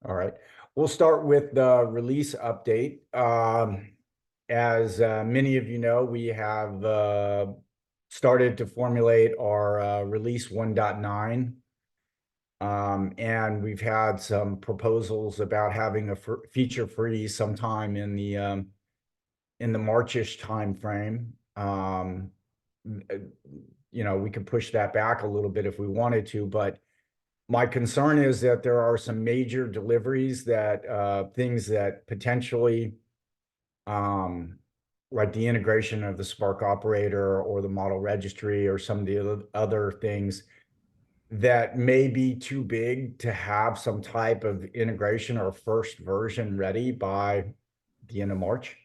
All right. We'll start with the release update. As many of you know, we have started to formulate our release 1.9. And we've had some proposals about having a feature freeze sometime in the Marchish timeframe. We could push that back a little bit if we wanted to, but my concern is that there are some major deliveries that things that potentially, like the integration of the Spark operator or the model registry or some of the other things that may be too big to have some type of integration or first version ready by the end of March.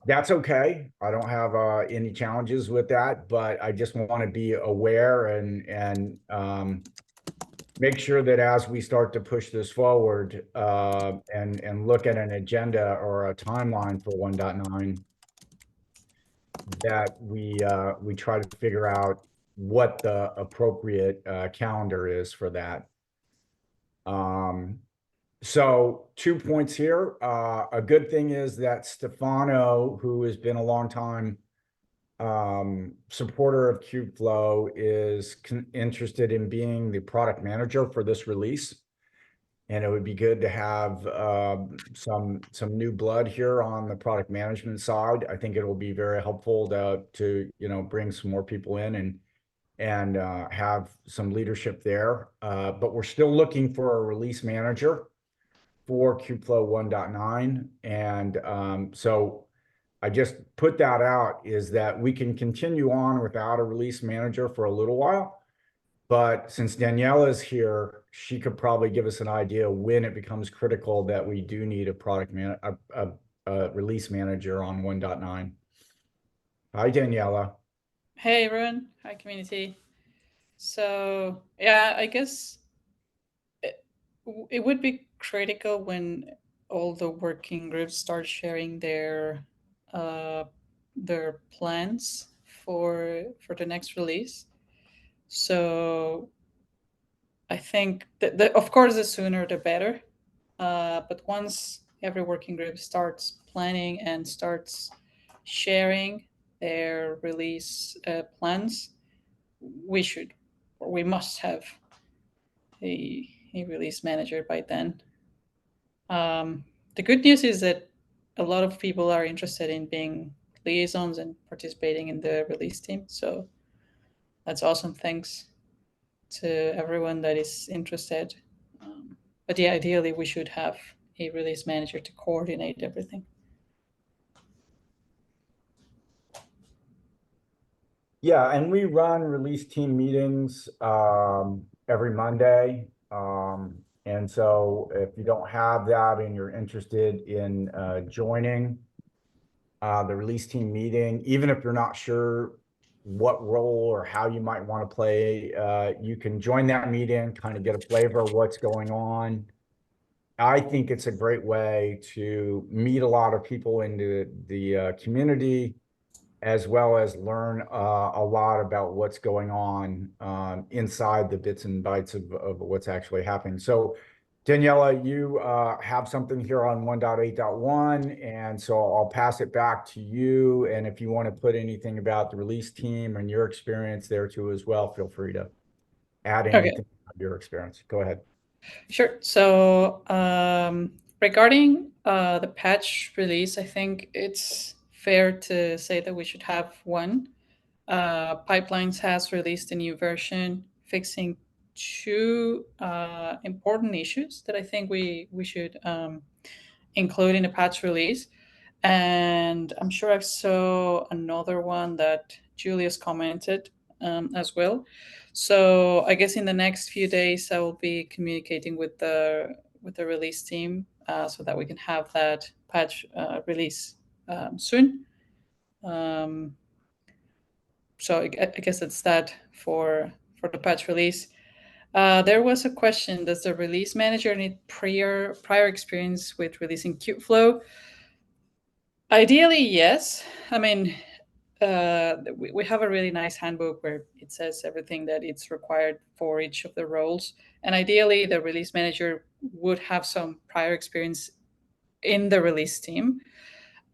That's okay. I don't have any challenges with that, but I just want to be aware and make sure that as we start to push this forward and look at an agenda or a timeline for 1.9, that we try to figure out what the appropriate calendar is for that. So 2 points here. A good thing is that Stefano, who has been a long time supporter of Kubeflow, is interested in being the product manager for this release. And it would be good to have some new blood here on the product management side. I think it will be very helpful to bring some more people in and have some leadership there. But we're still looking for a release manager for Kubeflow 1.9. And so I just put that out, is that we can continue on without a release manager for a little while. But since Daniela is here, she could probably give us an idea when it becomes critical that we do need a release manager on 1.9. Hi, Daniela. Hey everyone, hi community. So yeah, I guess it would be critical when all the working groups start sharing uh, their plans for the next release. So I think that of course the sooner the better. But once every working group starts planning and starts sharing their release plans, we should or we must have a release manager by then. The good news is that a lot of people are interested in being liaisons and participating in the release team. So that's awesome. Thanks to everyone that is interested. But yeah, ideally, we should have a release manager to coordinate everything. Yeah, and we run release team meetings every Monday. And so if you don't have that and you're interested in joining the release team meeting, even if you're not sure what role or how you might want to play, you can join that meeting, kind of get a flavor of what's going on. I think it's a great way to meet a lot of people in the community, as well as learn a lot about what's going on inside the bits and bytes of what's actually happening. So Daniela, you have something here on 1.8.1, and so I'll pass it back to you. And if you want to put anything about the release team and your experience there too as well, feel free to add Okay, anything about your experience. Go ahead. sure. So regarding the patch release, I think it's fair to say that we should have one. Pipelines has released a new version fixing two important issues that I think we should include in a patch release. And I'm sure I saw another one that Julius commented as well. So I guess in the next few days I will be communicating with the release team so that we can have that patch release soon. Um, so I guess it's that for the patch release. There was a question: does the release manager need prior experience with releasing Kubeflow? Ideally, yes. I mean, we have a really nice handbook where it says everything that it's required for each of the roles, and ideally, the release manager would have some prior experience in the release team.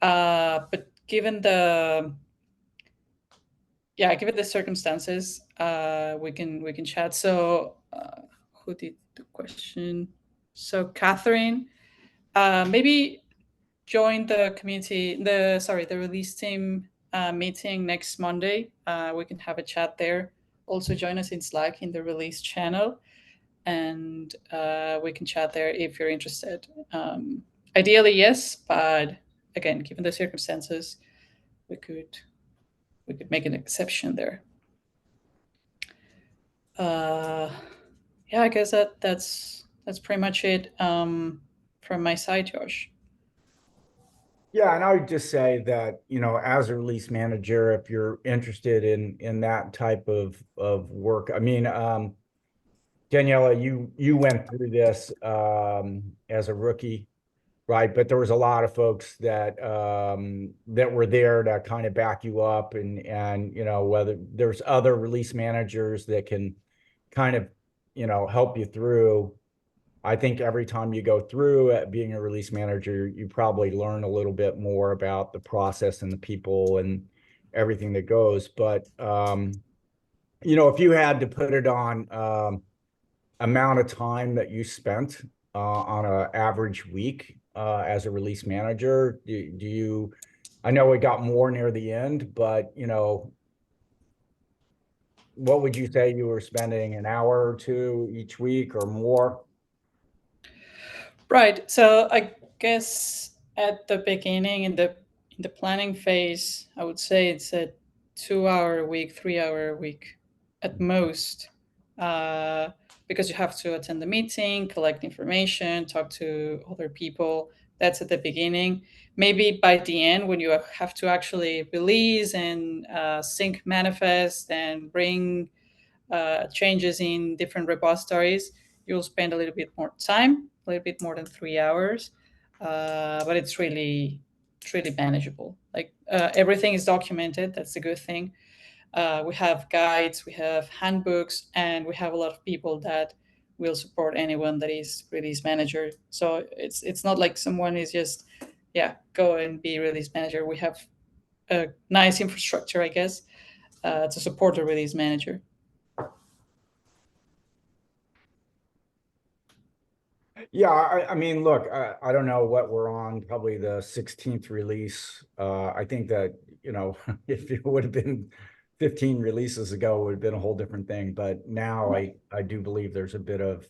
But given the circumstances, we can chat. So, who did the question? So, Catherine, maybe join the community, the release team meeting next Monday. We can have a chat there. Also, join us in Slack in the release channel, and we can chat there if you're interested. Ideally, yes, but again, given the circumstances, we could make an exception there. Uh, yeah, I guess that's pretty much it from my side, Josh. Yeah, and I would just say that, as a release manager, if you're interested in that type of work, I mean, Daniela, you went through this as a rookie, right? But there was a lot of folks that were there to kind of back you up, and whether there's other release managers that can kind of help you through. I think every time you go through being a release manager, you probably learn a little bit more about the process and the people and everything that goes. But if you had to put it on amount of time that you spent on an average week as a release manager, do you? I know it got more near the end, but what would you say you were spending, an hour or two each week or more? Right. So I guess at the beginning in the planning phase, I would say it's a 2 hour a week, 3 hour a week at most, uh, because you have to attend the meeting, collect information, talk to other people. That's at the beginning. Maybe by the end, when you have to actually release and sync manifest and bring changes in different repositories, you'll spend a little bit more time, a little bit more than 3 hours, but it's really manageable. Like everything is documented. That's a good thing. We have guides, we have handbooks, and we have a lot of people that will support anyone that is release manager. So it's not like someone is just go and be release manager. We have a nice infrastructure, I guess, to support the release manager. Yeah, I mean, look, I don't know what we're on, probably the 16th release. I think that, if it would have been 15 releases ago, it would have been a whole different thing. But now I do believe there's a bit of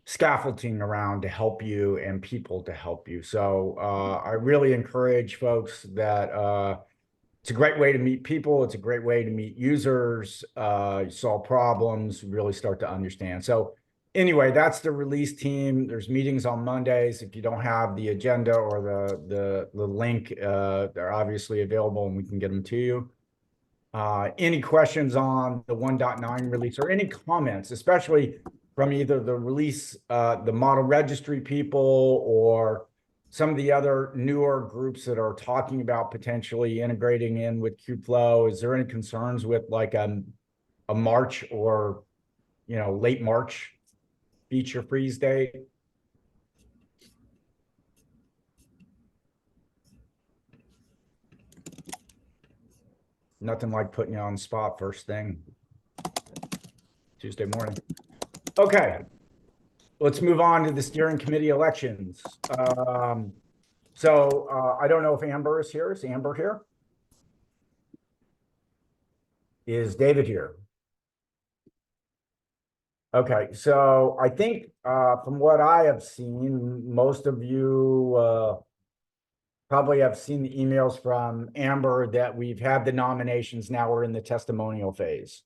scaffolding around to help you and people to help you. So I really encourage folks that it's a great way to meet people. It's a great way to meet users, solve problems, really start to understand. So anyway, that's the release team. There's meetings on Mondays. If you don't have the agenda or the link, they're obviously available and we can get them to you. Any questions on the 1.9 release or any comments, especially from either the release, the model registry people or some of the other newer groups that are talking about potentially integrating in with Kubeflow? Is there any concerns with like a March or late March feature freeze date? Nothing like putting you on the spot first thing Tuesday morning. Okay, let's move on to the steering committee elections. So I don't know if Amber is here. Is Amber here? Is David here? Okay, so I think from what I have seen, most of you probably have seen the emails from Amber that we've had the nominations. Now we're in the testimonial phase.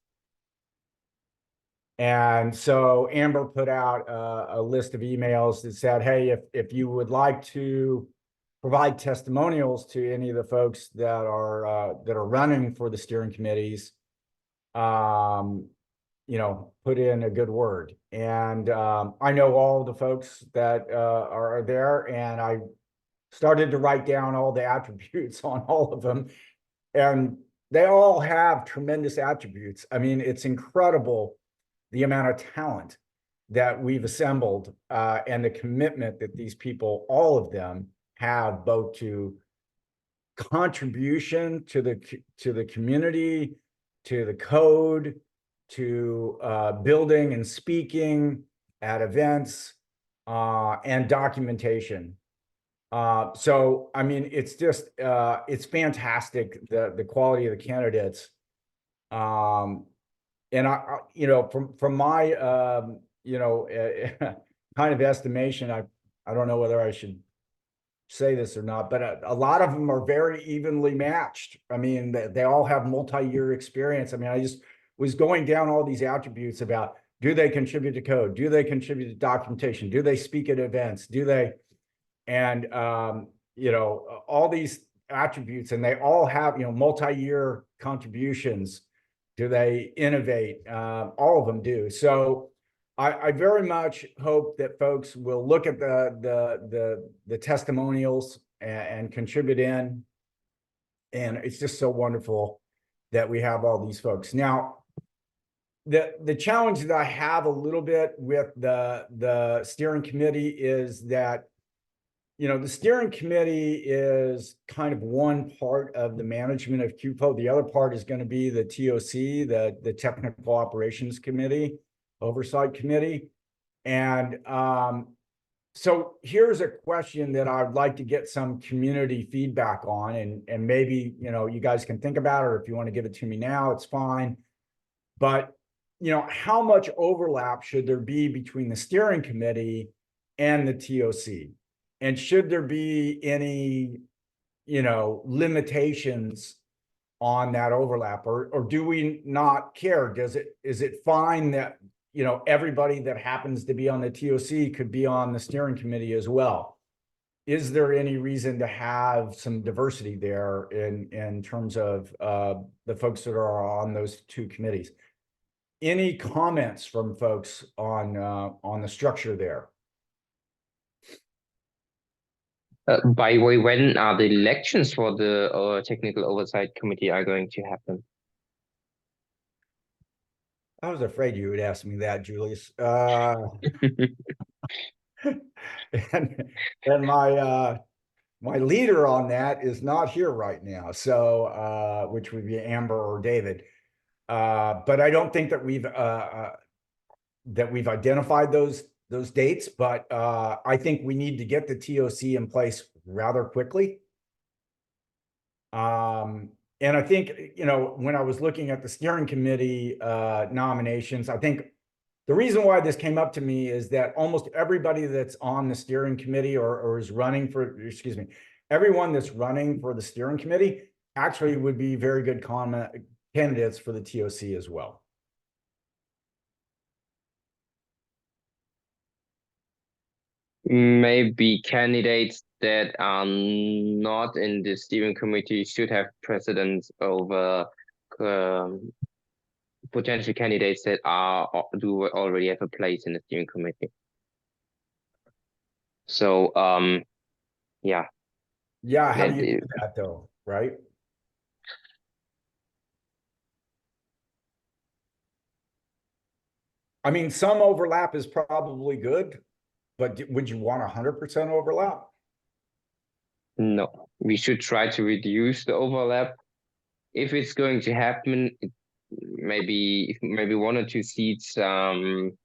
And so Amber put out a list of emails that said, hey, if you would like to provide testimonials to any of the folks that are running for the steering committees, put in a good word. And I know all the folks that are there, and I started to write down all the attributes on all of them, and they all have tremendous attributes. I mean, it's incredible the amount of talent that we've assembled, and the commitment that these people, all of them, have both to contribution to the community, to the code, to building and speaking at events, and documentation. So I mean, it's just it's fantastic, the quality of the candidates. And you know, from my you know, kind of estimation, I don't know whether I should say this or not, but a lot of them are very evenly matched. I mean, they all have multi-year experience. I mean, I just was going down all these attributes about, do they contribute to code? Do they contribute to documentation? Do they speak at events? Do they? And you know, all these attributes, and they all have, you know, multi-year contributions. Do they innovate? All of them do. So I very much hope that folks will look at the testimonials and contribute in. And it's just so wonderful that we have all these folks. Now, the challenge that I have a little bit with the steering committee is that, you know, the steering committee is kind of one part of the management of Kubeflow. The other part is going to be the TOC, the Technical Operations Committee, Oversight Committee. And so here's a question that I'd like to get some community feedback on, and maybe, you know, you guys can think about it, or if you want to give it to me now, it's fine. But, you know, how much overlap should there be between the steering committee and the TOC? And should there be any, you know, limitations on that overlap, or do we not care? Is it fine that, you know, everybody that happens to be on the TOC could be on the steering committee as well? Is there any reason to have some diversity there in terms of the folks that are on those two committees? Any comments from folks on the structure there? By the way, when are the elections for the technical oversight committee are going to happen? I was afraid you would ask me that, Julius. And my leader on that is not here right now, so which would be Amber or David. But I don't think that we've identified those dates, but I think we need to get the TOC in place rather quickly. And I think, you know, when I was looking at the steering committee nominations, I think the reason why this came up to me is that almost everybody that's on the steering committee or is running for, excuse me, everyone that's running for the steering committee actually would be very good candidates for the TOC as well. Maybe candidates that are not in the steering committee should have precedence over potential candidates that do already have a place in the steering committee. So yeah. Yeah, how do you do that though, right? I mean, some overlap is probably good, but would you want 100% overlap? No, we should try to reduce the overlap. If it's going to happen, maybe one or two seats mirrored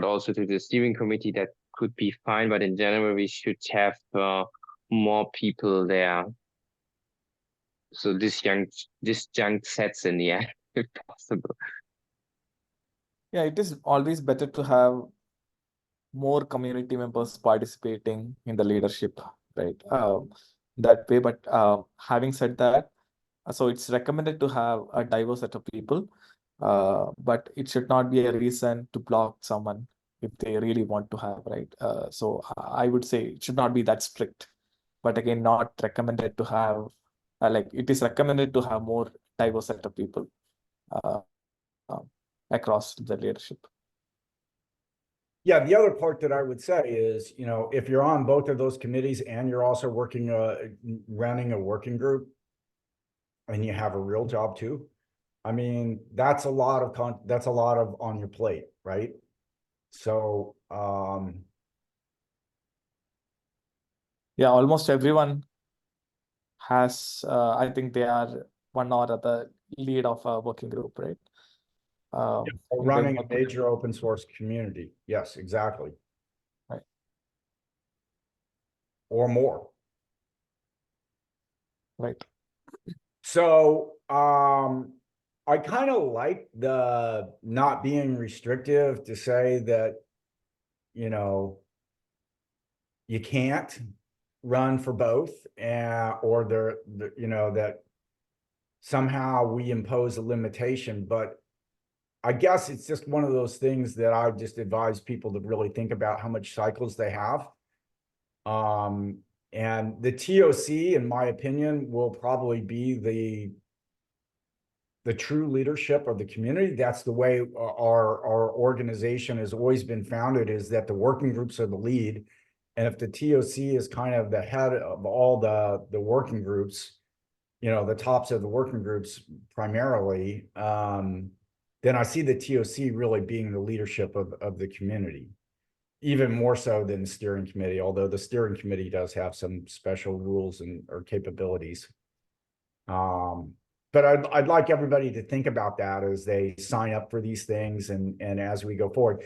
also to the steering committee, that could be fine. But in general, we should have more people there. So this junk sets in the end, if possible. Yeah, it is always better to have more community members participating in the leadership, right? That way. But having said that, so it's recommended to have a diverse set of people, but it should not be a reason to block someone if they really want to have, right? So I would say it should not be that strict, but again, not recommended to have, like it is recommended to have more diverse set of people across the leadership. Yeah, the other part that I would say is, you know, if you're on both of those committees and you're also working, running a working group, and you have a real job too, I mean, that's a lot of on your plate, right? So, Yeah, almost everyone has, I think they are one or other lead of a working group, right? In their running a work- major open source community. Yes, exactly. Right. Or more. Right. So, I kind of like the not being restrictive to say that, you know, you can't run for both, or you know, that somehow we impose a limitation. But I guess it's just one of those things that I just advise people to really think about how much cycles they have. And the TOC, in my opinion, will probably be the true leadership of the community. That's the way our organization has always been founded, is that the working groups are the lead. And if the TOC is kind of the head of all the working groups, you know, the tops of the working groups primarily, then I see the TOC really being the leadership of the community, even more so than the steering committee, although the steering committee does have some special rules or capabilities. But I'd like everybody to think about that as they sign up for these things and as we go forward.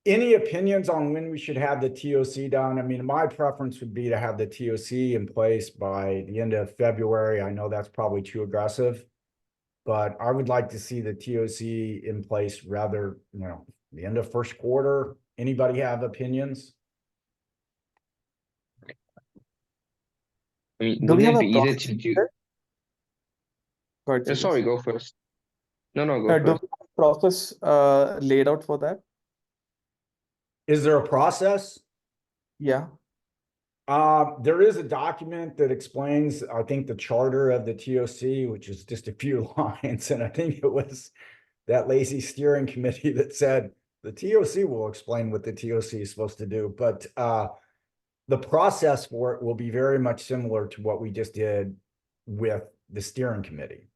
Any opinions on when we should have the TOC done? I mean, my preference would be to have the TOC in place by the end of February. I know that's probably too aggressive, but I would like to see the TOC in place rather, you know, the end of first quarter. Anybody have opinions? I mean, Do we wouldn't have it a be easier process? to do? Go ahead, Sirius. Sorry, go first. No, go Do we first. have a process laid out for that? Is there a process? Yeah. There is a document that explains, I think, the charter of the TOC, which is just a few lines. And I think it was that lazy steering committee that said the TOC will explain what the TOC is supposed to do. But the process for it will be very much similar to what we just did with the steering committee.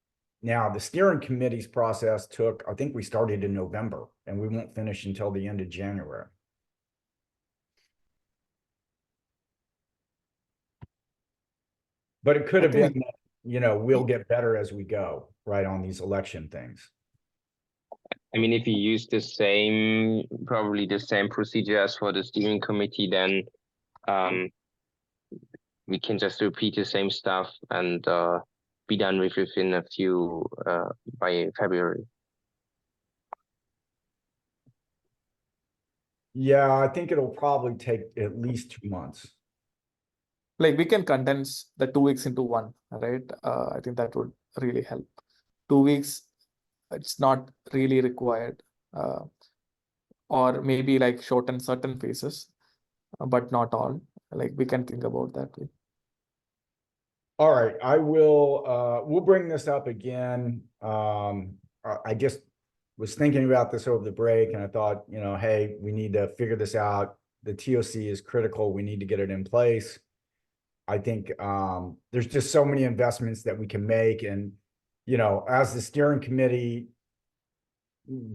Now, the steering committee's process took, I think we started in November, and we won't finish until the end of January. But it could I have think been that, you know, we'll get better as we go, right, on these election things. I mean, if you use the same, probably the same procedure as for the steering committee, then we can just repeat the same stuff and be done with within a few by February. Yeah, I think it'll probably take at least 2 months. like we can condense the 2 weeks into one, right? I think that would really help. 2 weeks, it's not really required, or maybe like shorten certain phases, but not all. Like we can think about that way. All right, I will, we'll bring this up again. I just was thinking about this over the break and I thought, you know, hey, we need to figure this out. The TOC is critical. We need to get it in place. I think there's just so many investments that we can make. And, you know, as the steering committee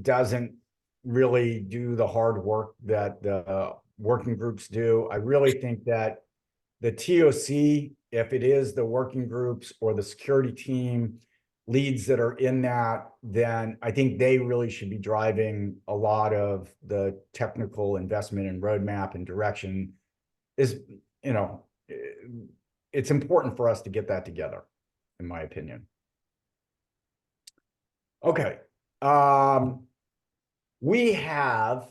doesn't really do the hard work that the working groups do, I really think that the TOC, if it is the working groups or the security team leads that are in that, then I think they really should be driving a lot of the technical investment and roadmap and direction. Is, you know, it's important for us to get that together, in my opinion. Okay. We have,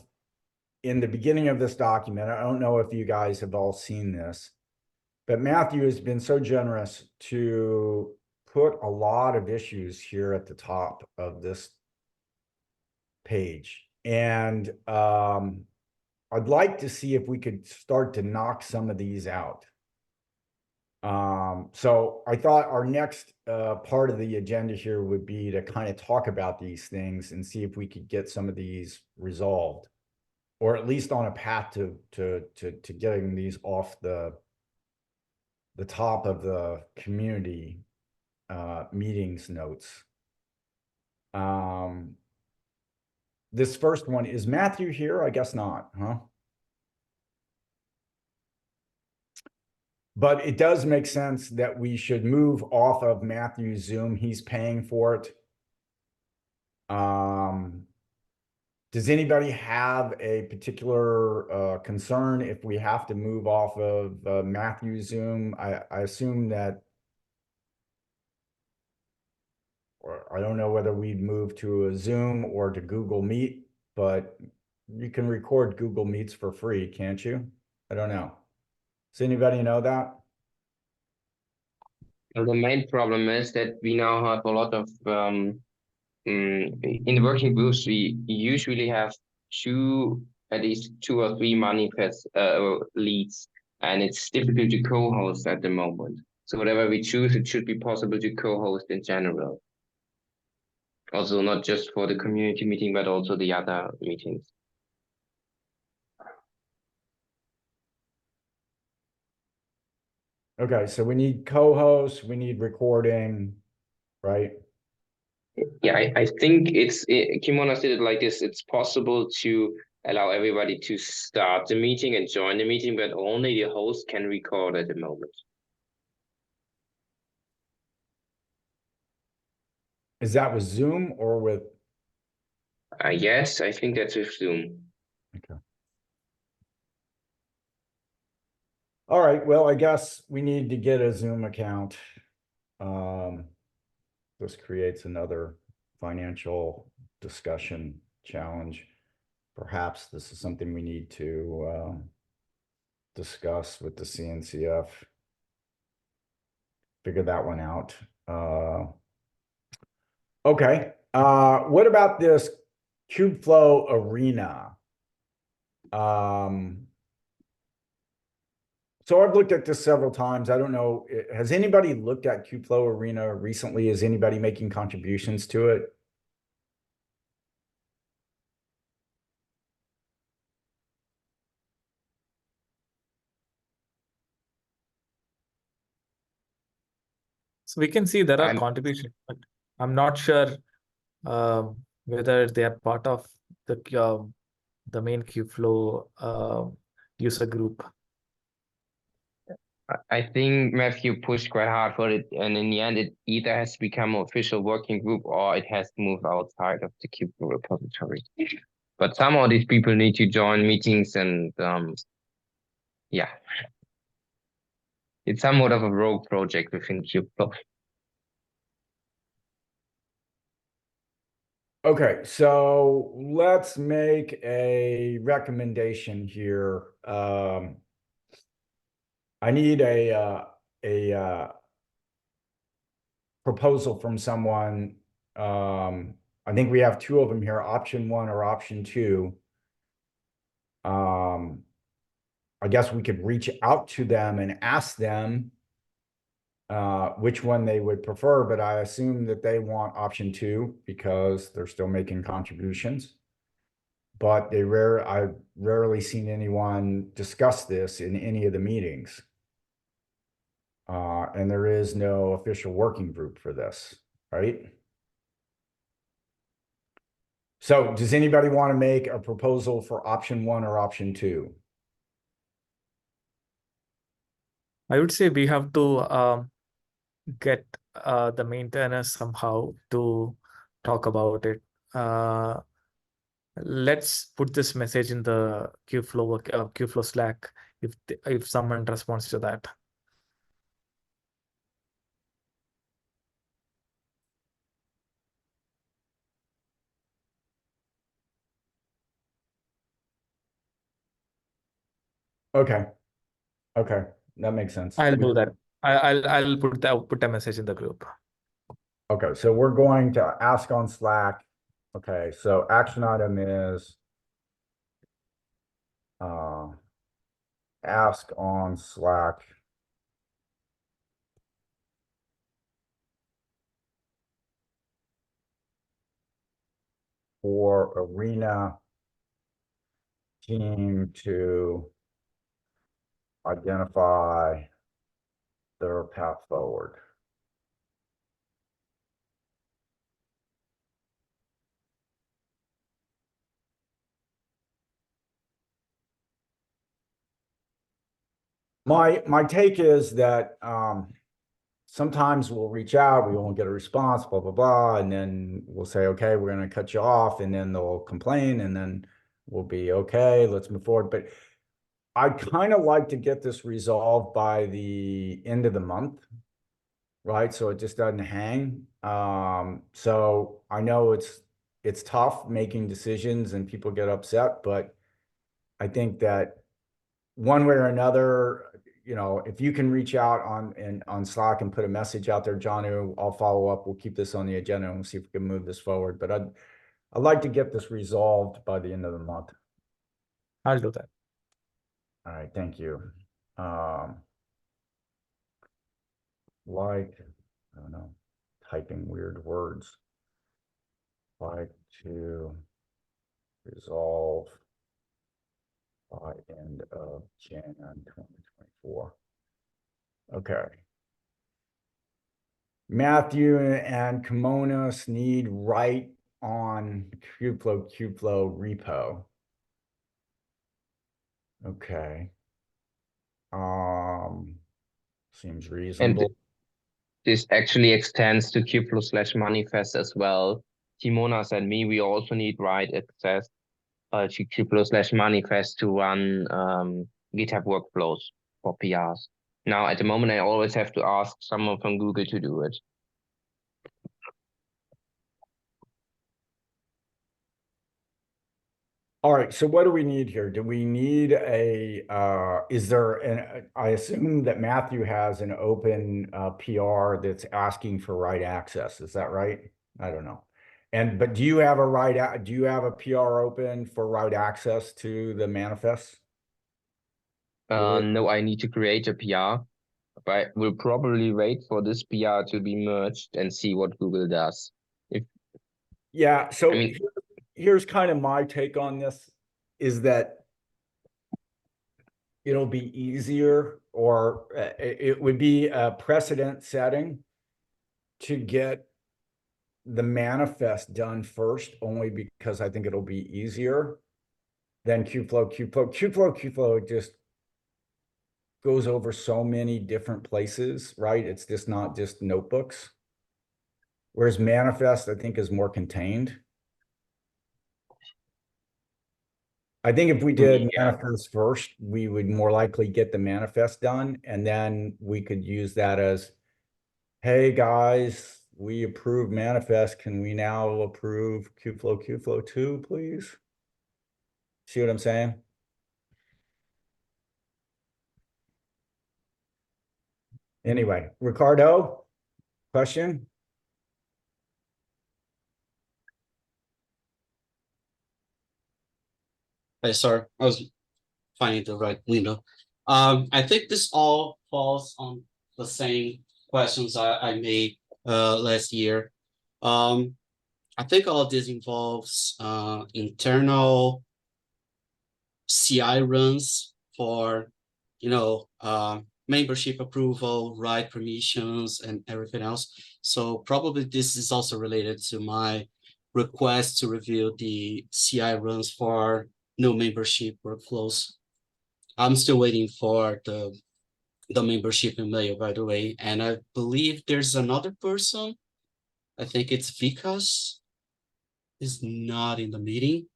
in the beginning of this document, I don't know if you guys have all seen this, but Matthew has been so generous to put a lot of issues here at the top of this page. And I'd like to see if we could start to knock some of these out. So I thought our next part of the agenda here would be to kind of talk about these things and see if we could get some of these resolved, or at least on a path to getting these off the top of the community meetings notes. this first one, is Matthew here? I guess not, huh? But it does make sense that we should move off of Matthew's Zoom. He's paying for it. Does anybody have a particular concern if we have to move off of Matthew's Zoom? I assume that, or I don't know whether we'd move to a Zoom or to Google Meet, but you can record Google Meets for free, can't you? I don't know. Does anybody know that? The main problem is that we now have a lot of in the working groups. We usually have at least two or three manifest leads, and it's difficult to co-host at the moment. So whatever we choose, it should be possible to co-host in general. Also, not just for the community meeting, but also the other meetings. Okay, so we need co-hosts, we need recording, right? Yeah, I think Kimono said it like this. It's possible to allow everybody to start the meeting and join the meeting, but only the host can record at the moment. Is that with Zoom or with? Yes, I think that's with Zoom. Okay. All right, well, I guess we need to get a Zoom account. This creates another financial discussion challenge. Perhaps this is something we need to discuss with the CNCF. Figure that one out. Okay. What about this Kubeflow Arena? So I've looked at this several times. I don't know. Has anybody looked at Kubeflow Arena recently? Is anybody making contributions to it? So we can see there are I'm- contributions, but I'm not sure whether they are part of the main Kubeflow user group. I think Matthew pushed quite hard for it, and in the end, it either has to become an official working group or it has to move outside of the Kubeflow repository. But somehow these people need to join meetings, and yeah, it's somewhat of a rogue project within Kubeflow. Okay, so let's make a recommendation here. I need a proposal from someone. I think we have two of them here, option one or option two. I guess we could reach out to them and ask them which one they would prefer, but I assume that they want option two because they're still making contributions. But I've rarely seen anyone discuss this in any of the meetings. And there is no official working group for this, right? So does anybody want to make a proposal for option one or option two? I would say we have to get the maintainers somehow to talk about it. Let's put this message in the Kubeflow Slack if someone responds to that. Okay. Okay. That makes sense. I'll do that. I'll put a message in the group. Okay, so we're going to ask on Slack. Okay, so action item is ask on Slack for Arena team to identify their path forward. My take is that sometimes we'll reach out, we won't get a response, blah, blah, blah, and then we'll say, okay, we're gonna cut you off, and then they'll complain, and then we'll be okay, let's move forward. But I'd kind of like to get this resolved by the end of the month, right? So it just doesn't hang. So I know it's tough making decisions and people get upset, but I think that one way or another, if you can reach out on Slack and put a message out there, John, I'll follow up. We'll keep this on the agenda and we'll see if we can move this forward. But I'd like to get this resolved by the end of the month. I'll do that. All right, thank you. I don't know, typing weird words. Like to resolve by end of Jan 2024. Okay. Matthew and Kimonos need write on Kubeflow repo. Okay. Seems reasonable. This actually extends to Kubeflow/manifest as well. Timonas and me, we also need write access to Kubeflow/manifest to run GitHub workflows for PRs. Now, at the moment, I always have to ask someone from Google to do it. All right, so what do we need here? Do we need is there I assume that Matthew has an open PR that's asking for write access. Is that right? I don't know. But do you have a PR open for write access to the manifest? No, I need to create a PR, but we'll probably wait for this PR to be merged and see what Google does. Yeah, so I mean, here's kind of my take on this, is that it'll be easier, or it would be a precedent setting to get the manifest done first, only because I think it'll be easier than Kubeflow just goes over so many different places, right? It's just not just notebooks. Whereas manifest, I think, is more contained. I think if we did manifest first, we would more likely get the manifest done, and then we could use that as, hey guys, we approve manifest. Can we now approve Kubeflow 2, please? See what I'm saying? Anyway, Ricardo, question? Hey, sorry, I was finding the right window. I think this all falls on the same questions I made last year. I think all of this involves internal CI runs for, membership approval, right permissions, and everything else. So probably this is also related to my request to review the CI runs for new membership workflows. I'm still waiting for the membership email, by the way. And I believe there's another person, I think it's Vikas, is not in the meeting.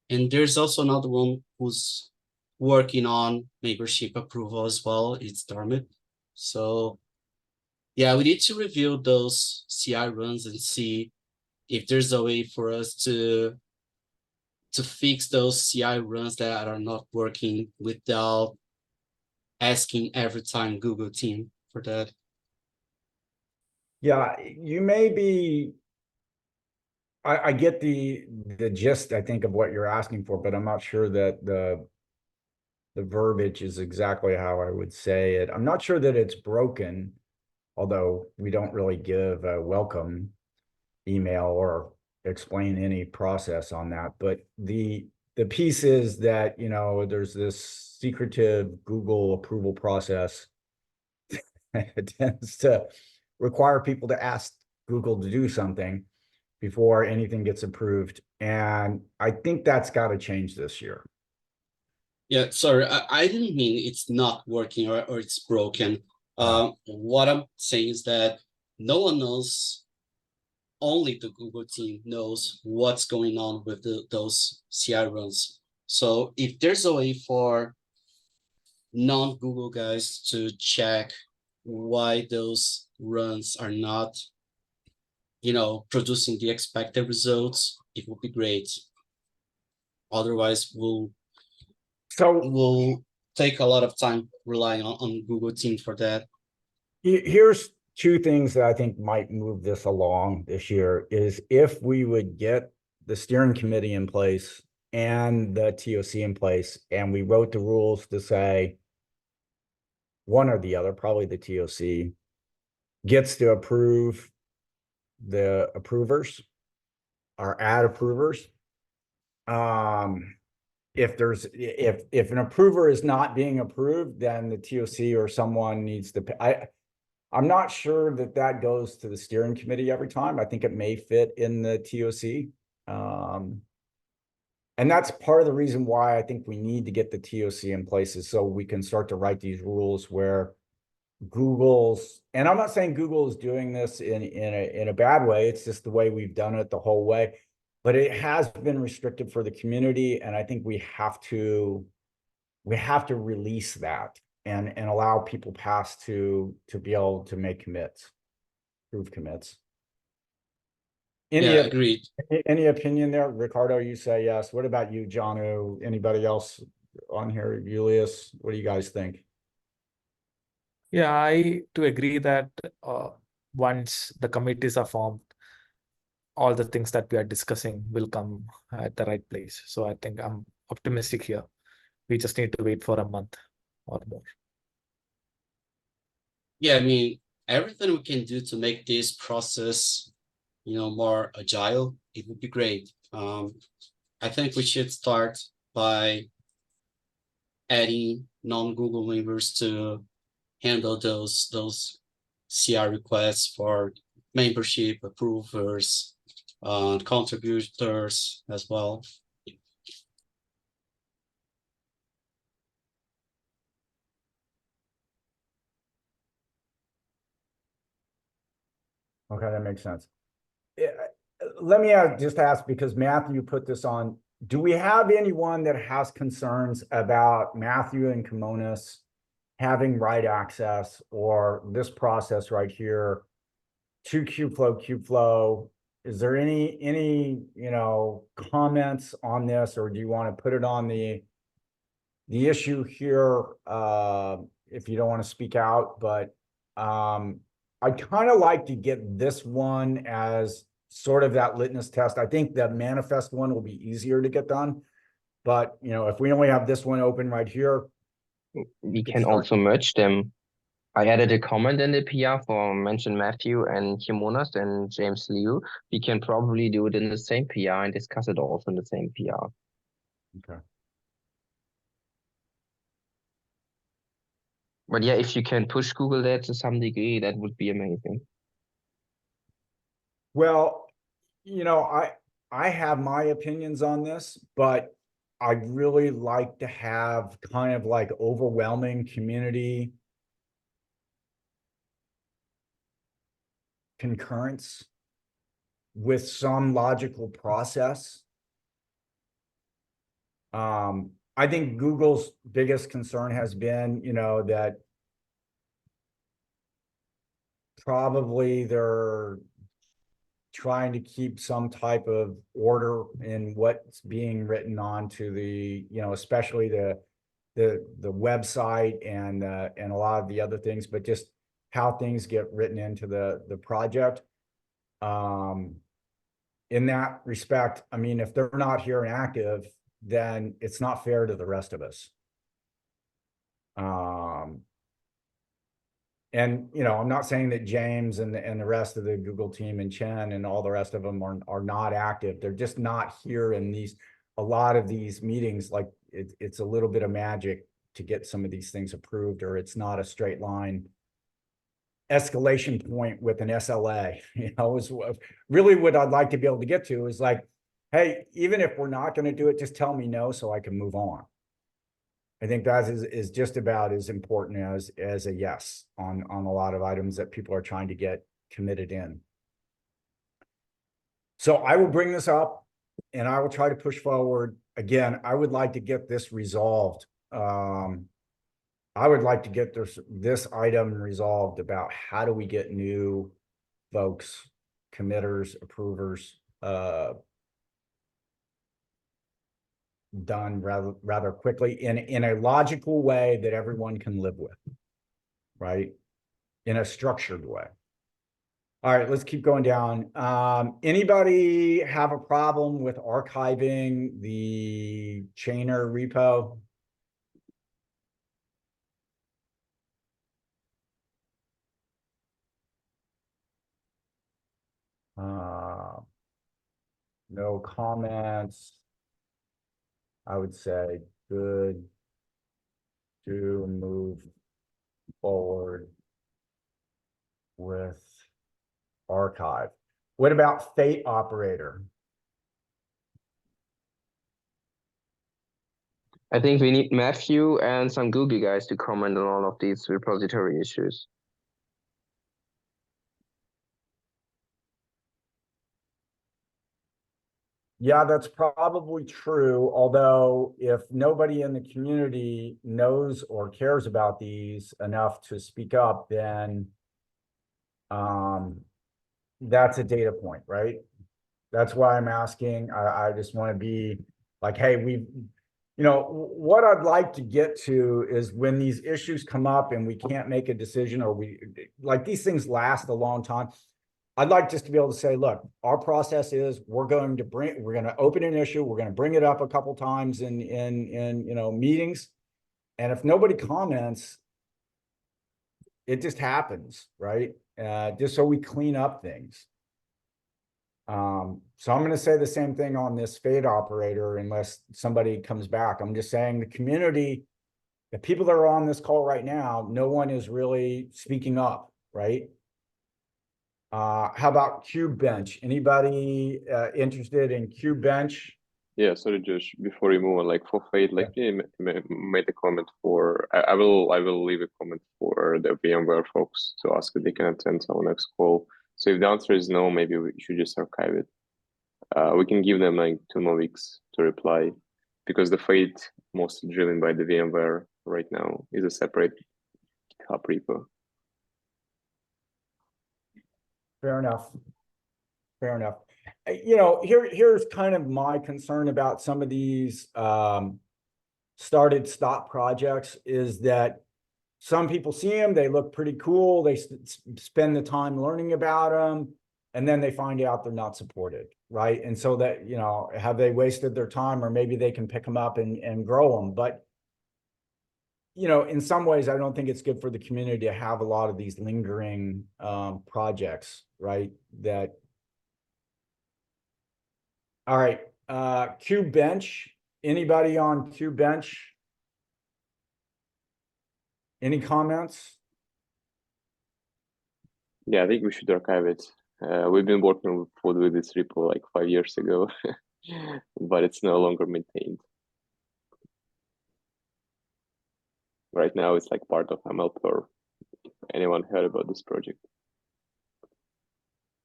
And there's also another one who's working on membership approval as well. It's Darmit. So yeah, we need to review those CI runs and see if there's a way for us to fix those CI runs that are not working without asking every time Google team for that. Yeah, you may be, I get the gist, I think, of what you're asking for, but I'm not sure that the verbiage is exactly how I would say it. I'm not sure that it's broken, although we don't really give a welcome email or explain any process on that. But the piece is that, there's this secretive Google approval process that tends to require people to ask Google to do something before anything gets approved. And I think that's got to change this year. Yeah, sorry, I didn't mean it's not working or it's broken. What I'm saying is that no one knows, only the Google team knows what's going on with those CI runs. So if there's a way for non-Google guys to check why those runs are not, producing the expected results, it would be great. Otherwise, So we'll take a lot of time relying on Google Team for that. here's two things that I think might move this along this year is if we would get the steering committee in place and the TOC in place, and we wrote the rules to say one or the other, probably the TOC, gets to approve the approvers or add approvers. If an approver is not being approved, then the TOC or someone needs to pay. I'm not sure that goes to the steering committee every time. I think it may fit in the TOC. And that's part of the reason why I think we need to get the TOC in place, is so we can start to write these rules where Google's, and I'm not saying Google is doing this in a bad way. It's just the way we've done it the whole way. But it has been restricted for the community, and I think we have to release that and allow people past to be able to make commits, prove commits. Agreed. Any opinion there? Ricardo, you say yes. What about you, Janu? Anybody else on here? Julius, what do you guys think? Yeah, I to agree that once the committees are formed, all the things that we are discussing will come at the right place. So I think I'm optimistic here. We just need to wait for a month or more. Yeah, I mean, everything we can do to make this process, more agile, it would be great. I think we should start by adding non-Google members to handle those CR requests for membership approvers, contributors as well. Okay, that makes sense. Let me just ask, because Matthew put this on, do we have anyone that has concerns about Matthew and Kimonis having write access or this process right here to Kubeflow? Is there any comments on this, or do you want to put it on the issue here if you don't want to speak out? But I'd kind of like to get this one as sort of that litmus test. I think the manifest one will be easier to get done. But, if we only have this one open right here, we can also merge them. I added a comment in the PR for mention Matthew and Kimonas and James Liu. We can probably do it in the same PR and discuss it also in the same PR. Okay. But yeah, if you can push Google there to some degree, that would be amazing. Well, I have my opinions on this, but I'd really like to have kind of like overwhelming community concurrence with some logical process. I think Google's biggest concern has been, that probably they're trying to keep some type of order in what's being written onto the, especially the website and a lot of the other things, but just how things get written into the project. In that respect, I mean, if they're not here and active, then it's not fair to the rest of us. And I'm not saying that James and the rest of the Google team and Chen and all the rest of them are not active. They're just not here in a lot of these meetings. Like it's a little bit of magic to get some of these things approved, or it's not a straight line escalation point with an SLA. Is really what I'd like to be able to get to is like, hey, even if we're not going to do it, just tell me no so I can move on. I think that is just about as important as a yes on a lot of items that people are trying to get committed in. So I will bring this up and I will try to push forward. Again, I would like to get this resolved. I would like to get this item resolved about how do we get new folks, committers, approvers, done rather quickly in a logical way that everyone can live with, right? In a structured way. All right, let's keep going down. Anybody have a problem with archiving the Chainer repo? No comments. I would say good to move forward with archive. What about Fate Operator? I think we need Matthew and some Google guys to comment on all of these repository issues. Yeah, that's probably true. Although if nobody in the community knows or cares about these enough to speak up, then that's a data point, right? That's why I'm asking. I just want to be like, hey, what I'd like to get to is when these issues come up and we can't make a decision, or like these things last a long time. I'd like just to be able to say, look, our process is we're going to open an issue, we're going to bring it up a couple times in meetings. And if nobody comments, it just happens, right? Just so we clean up things. So I'm going to say the same thing on this Fate Operator, unless somebody comes back. I'm just saying the community, the people that are on this call right now, no one is really speaking up, right? How about Kubebench? Anybody interested in Kubebench? Yeah, sorry, Josh. Before you move on, like for Fate, like made a comment for. I will leave a comment for the VMware folks to ask if they can attend our next call. So if the answer is no, maybe we should just archive it. We can give them like 2 more weeks to reply, because the Fate, mostly driven by the VMware right now, is a separate GitHub repo. Fair enough. Fair enough. Here's kind of my concern about some of these started stop projects is that some people see them, they look pretty cool, they spend the time learning about them, and then they find out they're not supported, right? And so that, have they wasted their time, or maybe they can pick them up and grow them. But in some ways, I don't think it's good for the community to have a lot of these lingering projects, right? All right, Kubebench. Anybody on Kubebench? Any comments? Yeah, I think we should archive it. We've been working with this repo like 5 years ago, but it's no longer maintained. Right now, it's like part of MLPerf. Anyone heard about this project?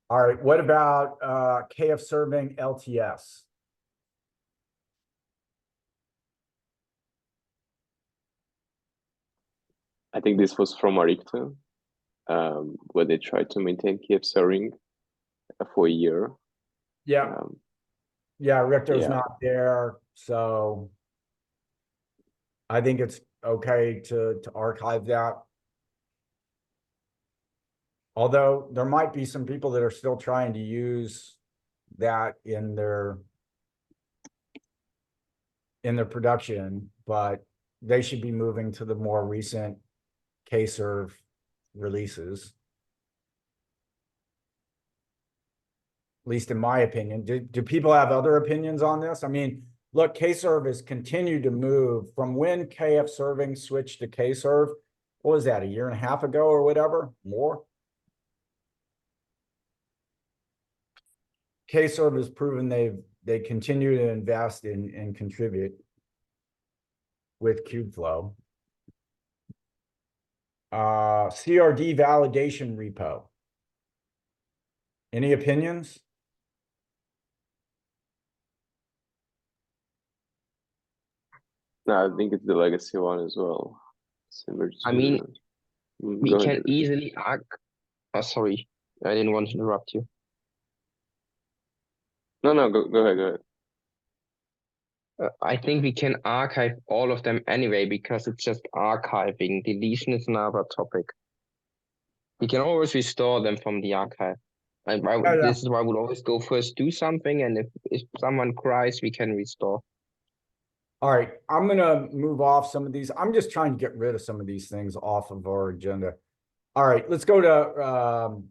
All right, what about KF Serving LTS? I think this was from Aricto, where they tried to maintain KF serving for a year. Yeah. Yeah, Richter's yeah. not there, so I think it's okay to archive that. Although there might be some people that are still trying to use that in their production, but they should be moving to the more recent Kserve releases. At least in my opinion. Do people have other opinions on this? I mean, look, Kserve has continued to move from when KF Serving switched to Kserve. What was that, a year and a half ago or whatever? More? Kserve has proven they continue to invest and contribute. with Kubeflow. CRD validation repo. Any opinions? No, I think it's the legacy one as well. Similar I mean, to. we Go can ahead. easily arc. Sorry, I didn't want to interrupt you. No, go ahead, go ahead. I think we can archive all of them anyway because it's just archiving. Deletion is another topic. We can always restore them from the archive. Yeah. This is why I would always go first do something, and if someone cries, we can restore. All right, I'm gonna move off some of these. I'm just trying to get rid of some of these things off of our agenda. All right, let's go to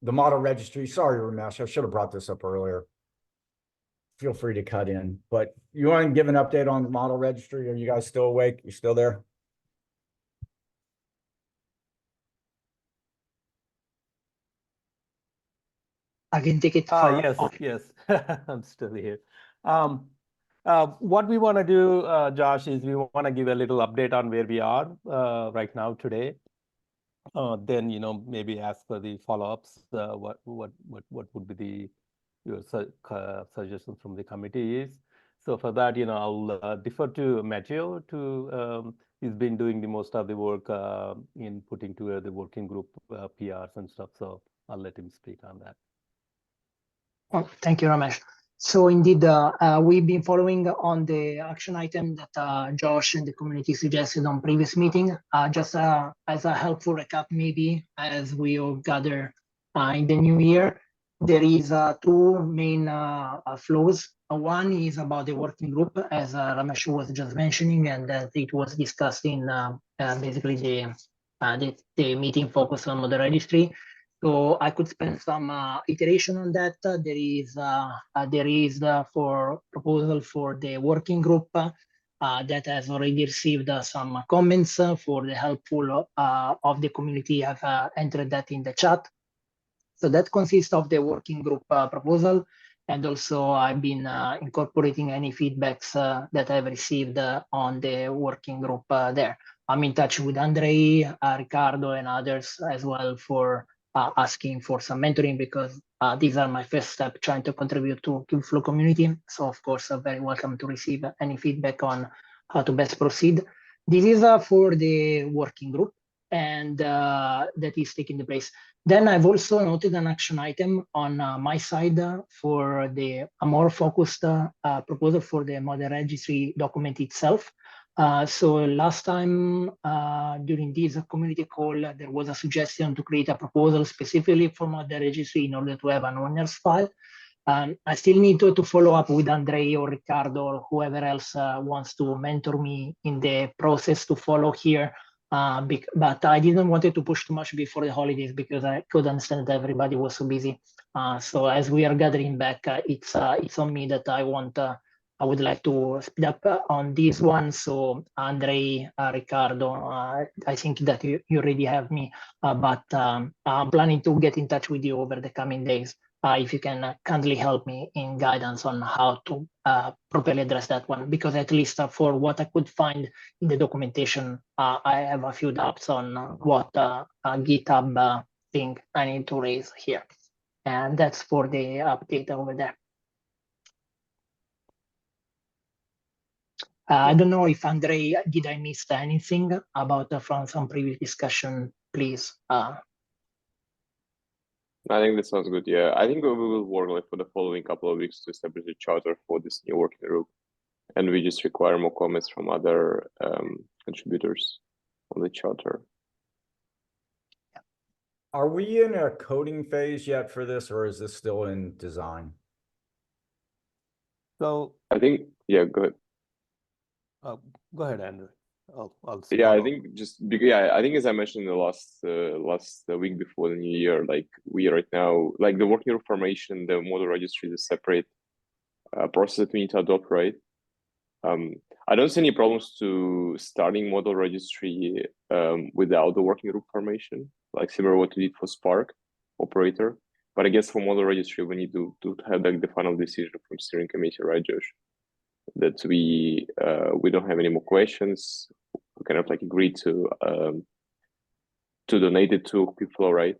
the model registry. Sorry, Ramesh, I should have brought this up earlier. Feel free to cut in, but you want to give an update on the model registry? Are you guys still awake? You still there? I can take it for Yes, I'm still here. What we want to do, Josh, is we want to give a little update on where we are right now today. Then maybe ask for the follow-ups. What would be your suggestions from the committee is. So for that, I'll defer to Matteo he's been doing the most of the work in putting together the working group PRs and stuff. So I'll let him speak on that. Oh, thank you, Ramesh. So indeed, we've been following on the action item that Josh and the community suggested on previous meeting. Just as a helpful recap, maybe as we all gather in the new year, there is two main flows. One is about the working group, as Ramesh was just mentioning, and it was discussed in basically the meeting focused on the registry. So I could spend some iteration on that. There is for proposal for the working group that has already received some comments for the helpful of the community. Have entered that in the chat. So that consists of the working group proposal. And also I've been incorporating any feedbacks that I've received on the working group there. I'm in touch with Andre, Ricardo, and others as well for asking for some mentoring because these are my first step trying to contribute to Kubeflow community. So of course, I'm very welcome to receive any feedback on how to best proceed. This is for the working group and that is taking the place. Then I've also noted an action item on my side for a more focused proposal for the model registry document itself. So last time during this community call, there was a suggestion to create a proposal specifically for model registry in order to have an owner's file. I still need to follow up with Andre or Ricardo or whoever else wants to mentor me in the process to follow here. But I didn't want to push too much before the holidays because I could understand that everybody was so busy. So as we are gathering back, it's on me that I would like to speed up on this one. So Andre, Ricardo, I think that you already have me, but I'm planning to get in touch with you over the coming days. If you can kindly help me in guidance on how to properly address that one, because at least for what I could find in the documentation, I have a few doubts on what GitHub thing I need to raise here. And that's for the update over there. I don't know if Andre, did I miss anything about from some previous discussion, please? I think that sounds good. Yeah, I think we will work like for the following couple of weeks to establish a charter for this new working group, and we just require more comments from other contributors on the charter. Are we in a coding phase yet for this, or is this still in design? So I think, yeah, go ahead. Go ahead, Andrew. I'll Yeah, I follow. think I think as I mentioned in the last week before the new year, like we right now, like the working group formation, the model registry is a separate process that we need to adopt, right? I don't see any problems to starting model registry without the working group formation, like similar what we did for Spark operator. But I guess for model registry, we need to have like the final decision from steering committee, right, Josh? that we don't have any more questions. We kind of like agreed to donate it to Kubeflow, right?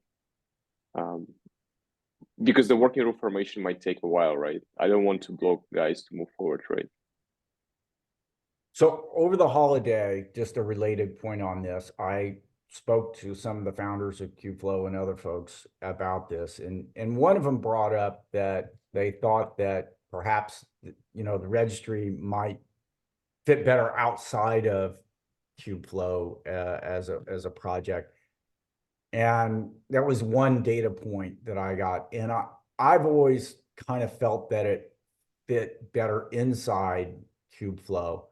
Because the working group formation might take a while, right? I don't want to block guys to move forward, right? So over the holiday, just a related point on this, I spoke to some of the founders of Kubeflow and other folks about this, and one of them brought up that they thought that perhaps, you know, the registry might fit better outside of Kubeflow as a project. And that was one data point that I got. And I've always kind of felt that it fit better inside Kubeflow.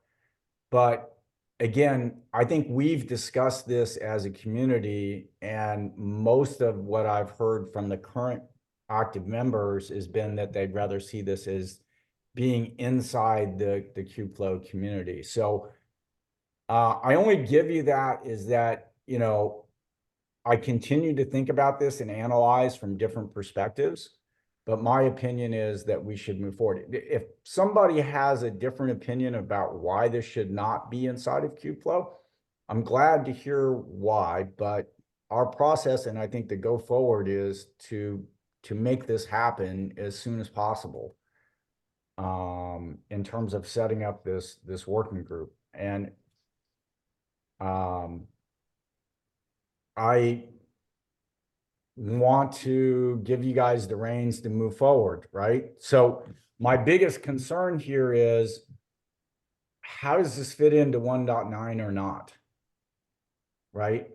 But again, I think we've discussed this as a community, and most of what I've heard from the current active members has been that they'd rather see this as being inside the Kubeflow community. So I only give you that is that, you know, I continue to think about this and analyze from different perspectives, but my opinion is that we should move forward. If somebody has a different opinion about why this should not be inside of Kubeflow, I'm glad to hear why, but our process, and I think the go forward, is to make this happen as soon as possible in terms of setting up this working group. And I want to give you guys the reins to move forward, right? So my biggest concern here is, how does this fit into 1.9 or not? Right?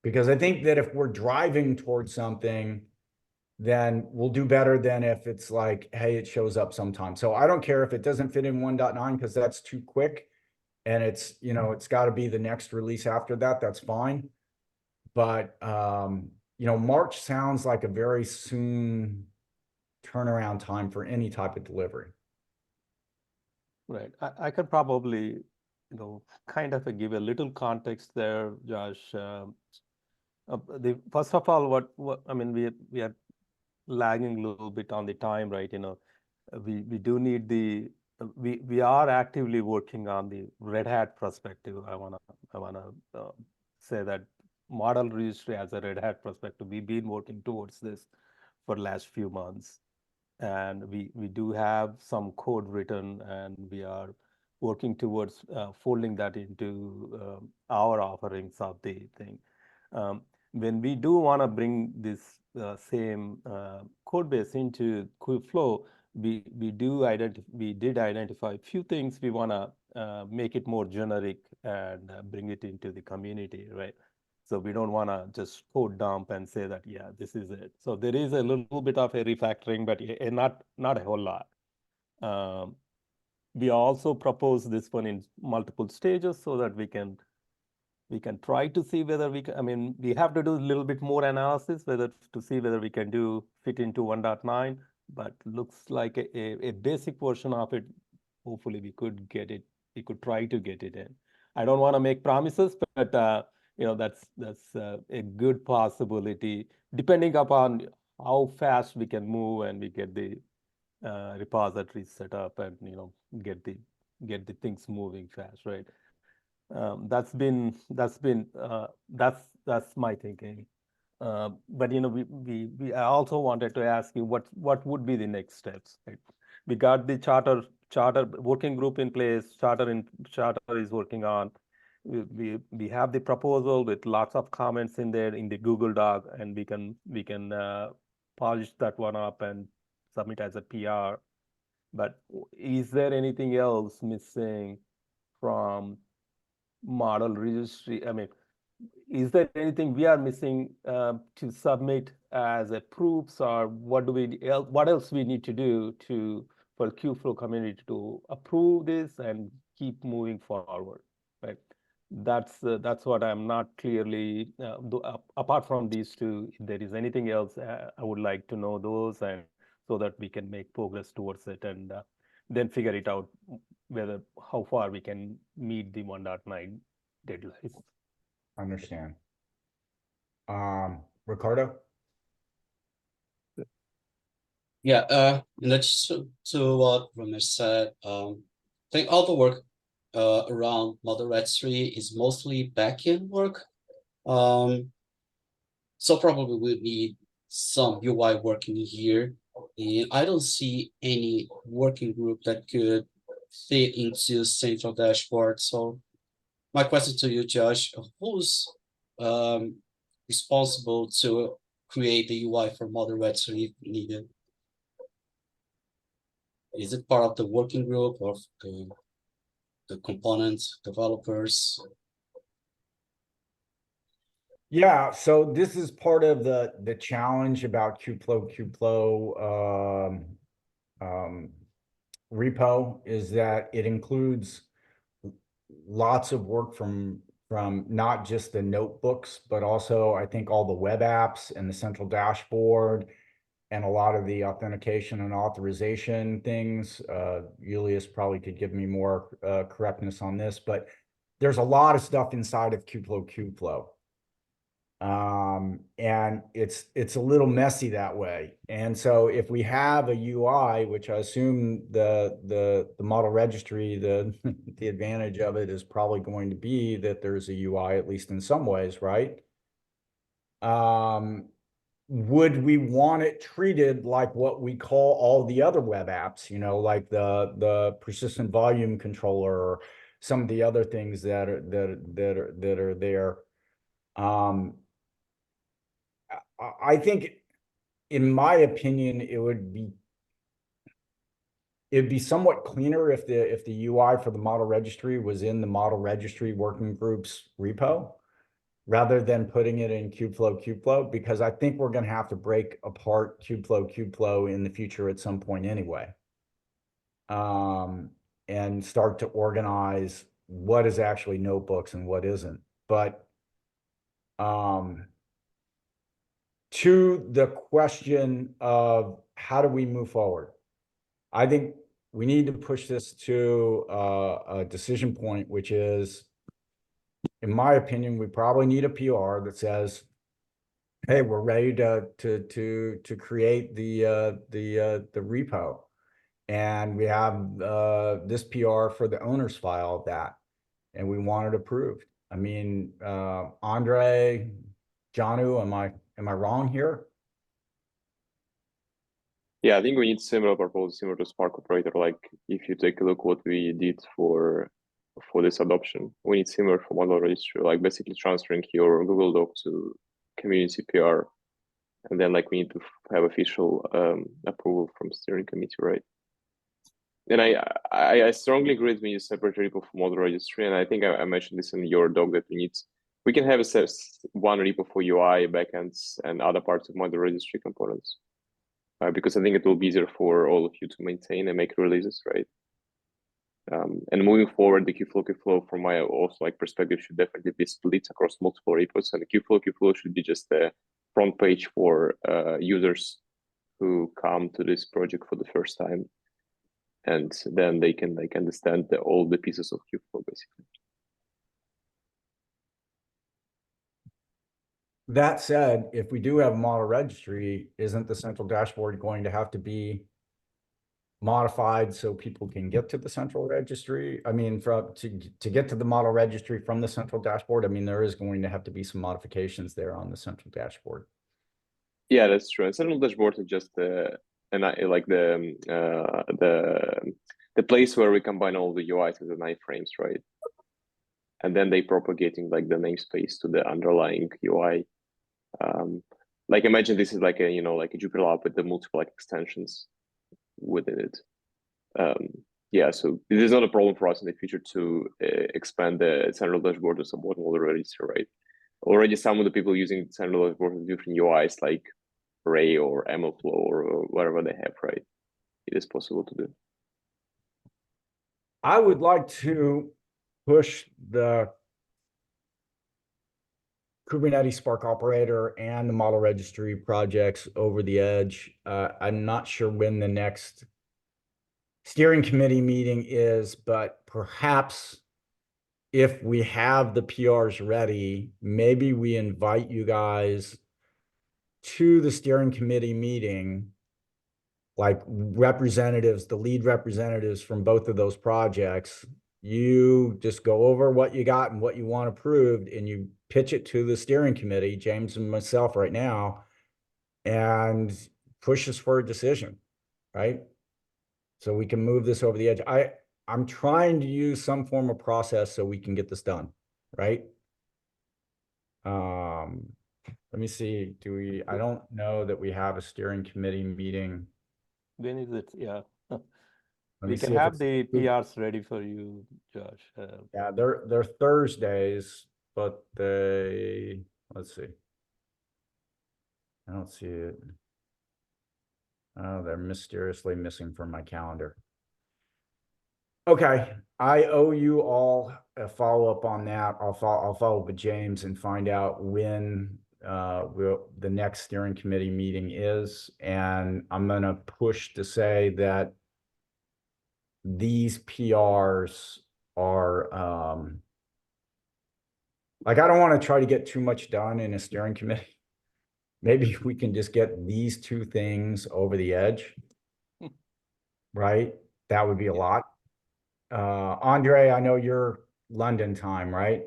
Because I think that if we're driving towards something, then we'll do better than if it's like, hey, it shows up sometime. So I don't care if it doesn't fit in 1.9 because that's too quick. And it's, you know, it's got to be the next release after that. That's fine. But you know, March sounds like a very soon turnaround time for any type of delivery. Right. I could probably, you know, kind of give a little context there, Josh. First of all, what I mean, we are lagging a little bit on the time, right? You know, we do need we are actively working on the Red Hat perspective. I wanna say that model registry as a Red Hat perspective, we've been working towards this for the last few months, and we do have some code written, and we are working towards folding that into our offerings of the thing. When we do want to bring this same code base into Kubeflow, we did identify a few things we want to make it more generic and bring it into the community, right? So we don't want to just code dump and say that, yeah, this is it. So there is a little bit of a refactoring, but not a whole lot. We also propose this one in multiple stages so that we can try to see whether we can, I mean, we have to do a little bit more analysis to see whether we can fit into 1.9, but looks like a basic version of it. Hopefully we could try to get it in. I don't want to make promises, but you know, that's a good possibility, depending upon how fast we can move and we get the repository set up and, you know, get the things moving fast, right? That's my thinking. But you know, I also wanted to ask you what would be the next steps, right? We got the charter working group in place. Charter is working on. We have the proposal with lots of comments in there in the Google Doc, and we can polish that one up and submit as a PR. But is there anything else missing from model registry? I mean, is there anything we are missing to submit as a proofs, or what else we need to do for Kubeflow community to approve this and keep moving forward, right? That's what I'm not clearly apart from these two. If there is anything else, I would like to know those, and so that we can make progress towards it, and then figure it out how far we can meet the 1.9 deadlines. Understand. Ricardo? Yeah, and that's to what Ramesh said. I think all the work around model registry is mostly backend work. So probably we need some UI working here. And I don't see any working group that could fit into central dashboard. So my question to you, Josh, who's um, responsible to create the UI for model registry if needed? Is it part of the working group of the component developers? Yeah, so this is part of the challenge about Kubeflow repo is that it includes lots of work from not just the notebooks, but also I think all the web apps and the central dashboard and a lot of the authentication and authorization things. Julius probably could give me more correctness on this, but there's a lot of stuff inside of Kubeflow. And it's a little messy that way. And so if we have a UI, which I assume the model registry, the advantage of it is probably going to be that there's a UI, at least in some ways, right? Would we want it treated like what we call all the other web apps, you know, like the persistent volume controller or some of the other things that are there? I think, in my opinion, it'd be somewhat cleaner if the UI for the model registry was in the model registry working group's repo, rather than putting it in Kubeflow, because I think we're going to have to break apart Kubeflow in the future at some point anyway, and start to organize what is actually notebooks and what isn't. But to the question of how do we move forward, I think we need to push this to a decision point, which is, in my opinion, we probably need a PR that says, "Hey, we're ready to create the repo, and we have this PR for the owner's file of that, and we want it approved." I mean, Andre, Janu, am I wrong here? Yeah, I think we need similar proposals, similar to Spark Operator. Like if you take a look what we did for this adoption, we need similar for model registry, like basically transferring your Google Doc to community PR, and then like we need to have official approval from steering committee, right? And I strongly agree with me separate repo for model registry, and I think I mentioned this in your doc that we can have one repo for UI, backends, and other parts of model registry components. Because I think it will be easier for all of you to maintain and make releases, right? And moving forward, the Kubeflow from my also like perspective should definitely be split across multiple repos, and the Kubeflow should be just the front page for users who come to this project for the first time, and then they can like understand all the pieces of Kubeflow basically. That said, if we do have a model registry, isn't the central dashboard going to have to be modified so people can get to the central registry? I mean, to get to the model registry from the central dashboard, I mean, there is going to have to be some modifications there on the central dashboard. Yeah, that's true. And central dashboard is just the place where we combine all the UIs and the iframes, right? And then they propagating like the namespace to the underlying UI. Like imagine this is like a like a Jupyter Lab with the multiple extensions within it. Yeah, so it is not a problem for us in the future to expand the central dashboard to support model registry, right? Already some of the people using central dashboard with different UIs like Ray or MLflow or whatever they have, right? It is possible to do. I would like to push the Kubernetes Spark Operator and the model registry projects over the edge. I'm not sure when the next steering committee meeting is, but perhaps if we have the PRs ready, maybe we invite you guys to the steering committee meeting like representatives, the lead representatives from both of those projects, you just go over what you got and what you want approved, and you pitch it to the steering committee, James and myself right now, and push us for a decision, right? So we can move this over the edge. I'm trying to use some form of process so we can get this done, right? Let me see, I don't know that we have a steering committee meeting. When is it? Yeah. Let We me can see if have it's- the PRs ready for you, Josh. Yeah, they're Thursdays, but let's see. I don't see it. Oh, they're mysteriously missing from my calendar. Okay, I owe you all a follow-up on that. I'll follow up with James and find out when the next steering committee meeting is, and I'm gonna push to say that these PRs are like, I don't want to try to get too much done in a steering committee. Maybe we can just get these two things over the edge, right? That would be a lot. Andre, I know you're London time, right?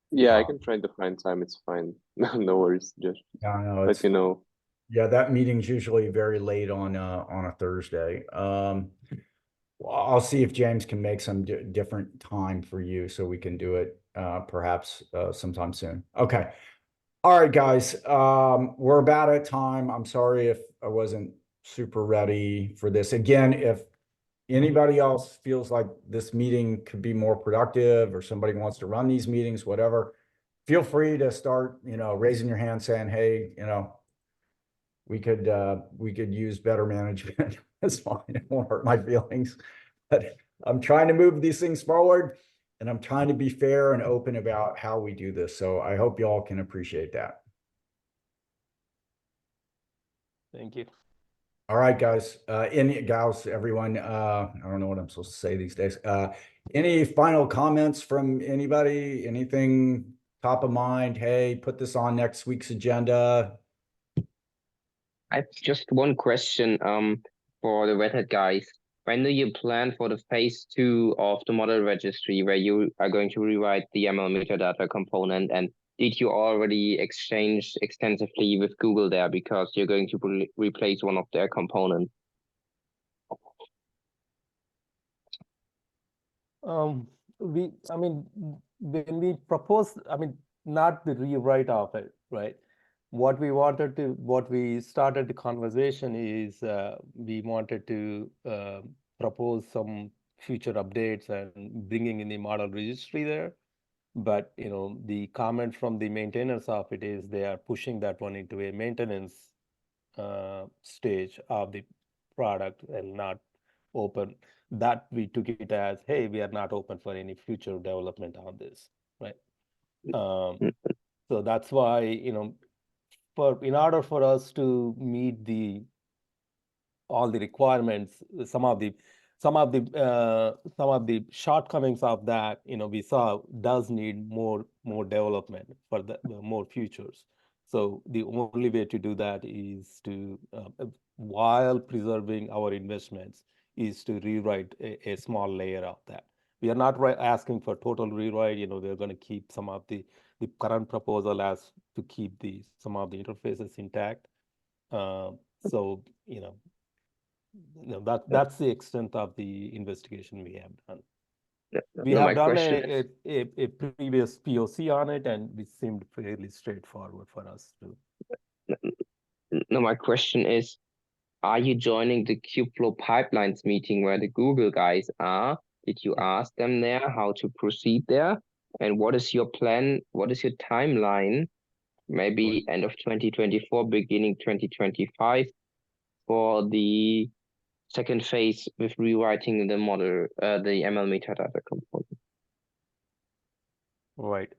Yeah, I can try to find time. It's fine. No worries. Just I know let me know. Yeah, that meeting's usually very late on a Thursday. Well, I'll see if James can make some different time for you so we can do it perhaps sometime soon. Okay. All right, guys. We're about at time. I'm sorry if I wasn't super ready for this. Again, if anybody else feels like this meeting could be more productive, or somebody wants to run these meetings, whatever, feel free to start, raising your hand saying, hey, we could use better management. That's fine. It won't hurt my feelings. But I'm trying to move these things forward, and I'm trying to be fair and open about how we do this. So I hope y'all can appreciate that. Thank you. All right, guys, gals, everyone, I don't know what I'm supposed to say these days. Any final comments from anybody? Anything top of mind? Hey, put this on next week's agenda. I have just one question for the Red Hat guys. When do you plan for the phase 2 of the model registry, where you are going to rewrite the ML metadata component? And did you already exchange extensively with Google there, because you're going to replace one of their components? When we proposed, not the rewrite of it, right? What we started the conversation is we wanted to propose some future updates and bringing in the model registry there. But the comment from the maintainers of it is they are pushing that one into a maintenance stage of the product and not open. That we took it as, hey, we are not open for any future development on this, right? So that's why, in order for us to meet all the requirements, some of the shortcomings of that, we saw does need more development for the more features. So the only way to do that is to, while preserving our investments, is to rewrite a small layer of that. We are not asking for total rewrite. We're going to keep some of the current proposal as to keep some of the interfaces intact. So that's the extent of the investigation we have done. We have done a previous POC on it, and it seemed fairly straightforward for us to. No, my question is, are you joining the Kubeflow pipelines meeting where the Google guys are? Did you ask them there how to proceed there? And what is your plan? What is your timeline? Maybe end of 2024, beginning 2025 for the second phase with rewriting the model, the ML metadata component. Right.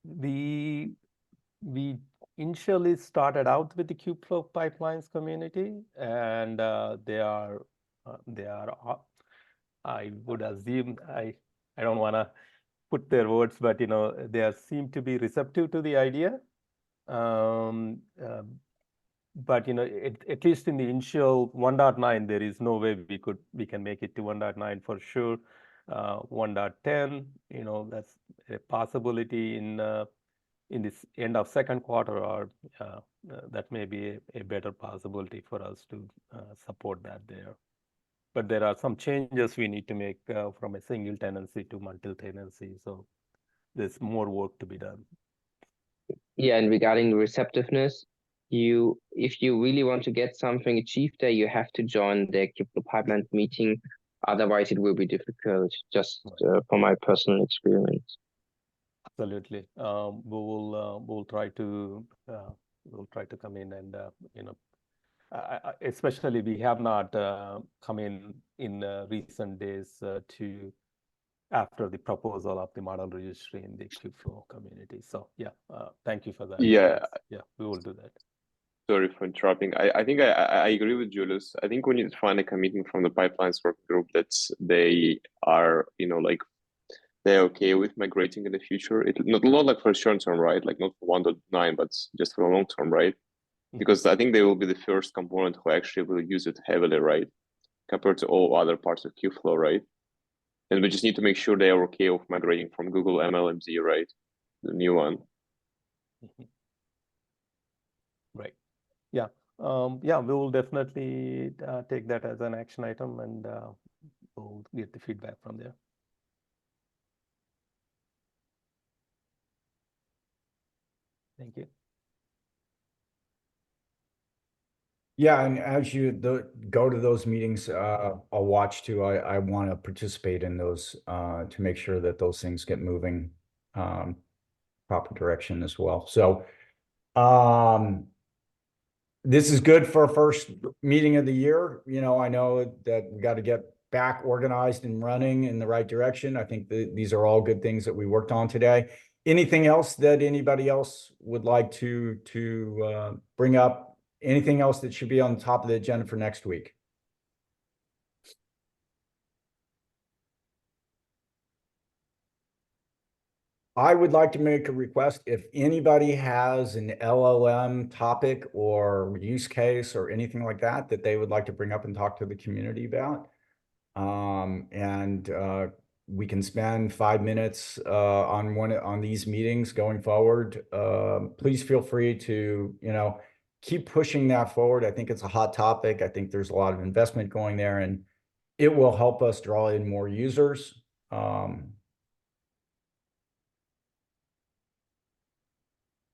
We initially started out with the Kubeflow pipelines community, and they are. I would assume I don't want to put their words, but they seem to be receptive to the idea. but at least in the initial 1.9, there is no way we can make it to 1.9 for sure. 1.10, that's a possibility in this end of second quarter, or that may be a better possibility for us to support that there. But there are some changes we need to make from a single tenancy to multi-tenancy, so there's more work to be done. Yeah, and regarding receptiveness, if you really want to get something achieved there, you have to join the Kubeflow pipeline meeting. Otherwise, it will be difficult. Just from my personal experience. Absolutely. We'll try to come in and especially we have not come in recent days to after the proposal of the model registry in the Kubeflow community. So yeah, thank you for that. Yeah. Yeah, we will do that. Sorry for interrupting. I think I agree with Julius. I think we need to find a commitment from the pipelines work group that they are, like they're okay with migrating in the future. It not like for short term, right? Like not for 1.9, but just for a long term, right? Because I think they will be the first component who actually will use it heavily, right? Compared to all other parts of Kubeflow, right? And we just need to make sure they are okay with migrating from Google MLMZ, right? The new one. Right. Yeah. Yeah, we will definitely take that as an action item, and we'll get the feedback from there. Thank you. Yeah, and as you go to those meetings, I'll watch too. I want to participate in those to make sure that those things get moving proper direction as well. So this is good for a first meeting of the year. I know that we got to get back organized and running in the right direction. I think these are all good things that we worked on today. Anything else that anybody else would like to bring up? Anything else that should be on the top of the agenda for next week? I would like to make a request. If anybody has an LLM topic or use case or anything like that they would like to bring up and talk to the community about, and we can spend 5 minutes on these meetings going forward. Please feel free to keep pushing that forward. I think it's a hot topic. I think there's a lot of investment going there, and it will help us draw in more users.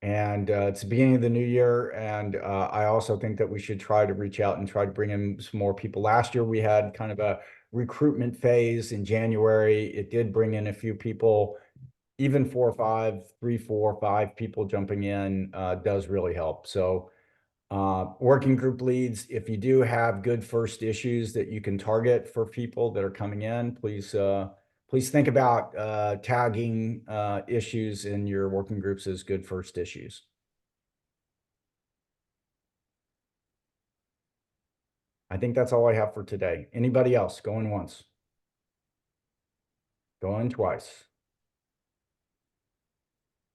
And it's the beginning of the new year, and I also think that we should try to reach out and try to bring in some more people. Last year we had kind of a recruitment phase in January. It did bring in a few people. Even 4 or 5, 3, 4, 5 people jumping in does really help. So working group leads, if you do have good first issues that you can target for people that are coming in, please think about tagging issues in your working groups as good first issues. I think that's all I have for today. Anybody else? Going once? Going twice?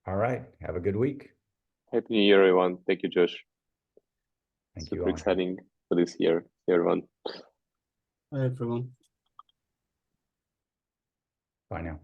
All right. Have a good week. Happy New Year, everyone. Thank you, Josh. Thank you. Super exciting for this year, everyone. Bye, everyone. Bye now.